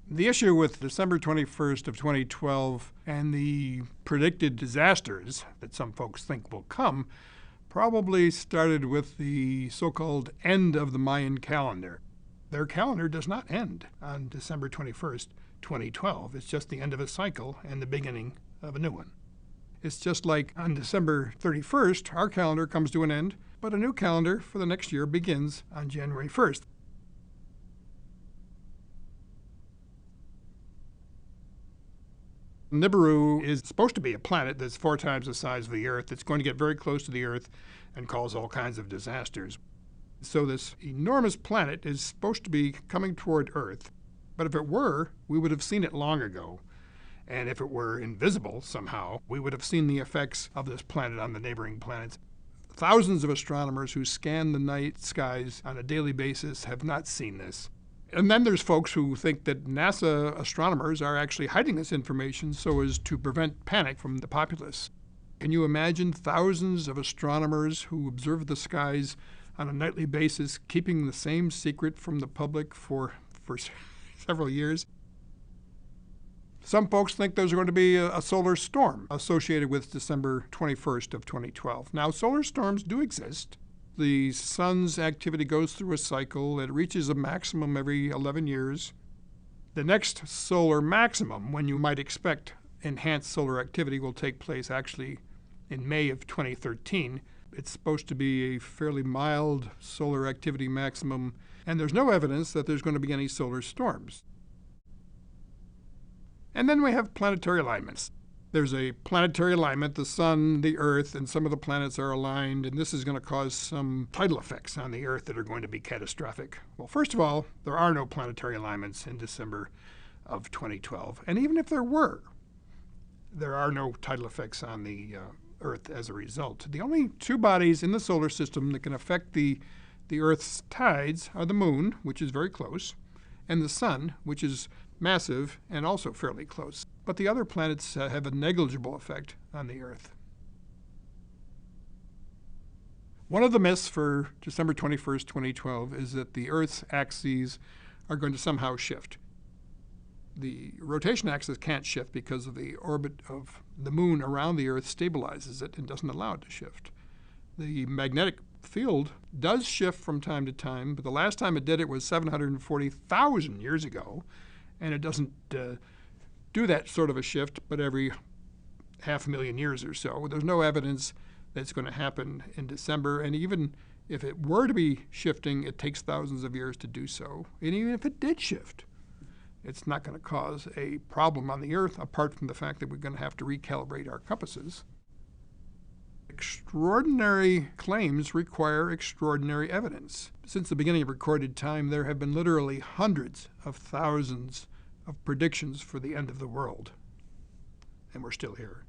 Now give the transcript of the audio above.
The issue with December 21st of 2012 and the predicted disasters that some folks think will come probably started with the so-called end of the Mayan calendar. Their calendar does not end on December 21st, 2012. It's just the end of a cycle and the beginning of a new one. It's just like on December 31st, our calendar comes to an end, but a new calendar for the next year begins on January 1st. Nibiru is supposed to be a planet that's 4 times the size of the Earth. It's going to get very close to the Earth and cause all kinds of disasters. So this enormous planet is supposed to be coming toward Earth. But if it were, we would have seen it long ago. And if it were invisible somehow, we would have seen the effects of this planet on the neighboring planets. Thousands of astronomers who scan the night skies on a daily basis have not seen this. And then there's folks who think that NASA astronomers are actually hiding this information so as to prevent panic from the populace. Can you imagine thousands of astronomers who observe the skies on a nightly basis keeping the same secret from the public for several years? Some folks think there's going to be a solar storm associated with December 21st of 2012. Now, solar storms do exist. The sun's activity goes through a cycle. It reaches a maximum every 11 years. The next solar maximum, when you might expect enhanced solar activity, will take place actually in May of 2013. It's supposed to be a fairly mild solar activity maximum, and there's no evidence that there's going to be any solar storms. And then we have planetary alignments. There's a planetary alignment. The sun, the Earth, and some of the planets are aligned, and this is going to cause some tidal effects on the Earth that are going to be catastrophic. Well, first of all, there are no planetary alignments in December of 2012. And even if there were, there are no tidal effects on the Earth as a result. The only 2 bodies in the solar system that can affect the Earth's tides are the Moon, which is very close, and the Sun, which is massive and also fairly close. But the other planets have a negligible effect on the Earth. One of the myths for December 21st, 2012 is that the Earth's axes are going to somehow shift. The rotation axis can't shift because of the orbit of the Moon around the Earth stabilizes it and doesn't allow it to shift. The magnetic field does shift from time to time, but the last time it did it was 740,000 years ago, and it doesn't do that sort of a shift but every 500,000 years or so. There's no evidence that it's going to happen in December, and even if it were to be shifting, it takes thousands of years to do so. And even if it did shift, it's not going to cause a problem on the Earth apart from the fact that we're going to have to recalibrate our compasses. Extraordinary claims require extraordinary evidence. Since the beginning of recorded time, there have been literally hundreds of thousands of predictions for the end of the world, and we're still here.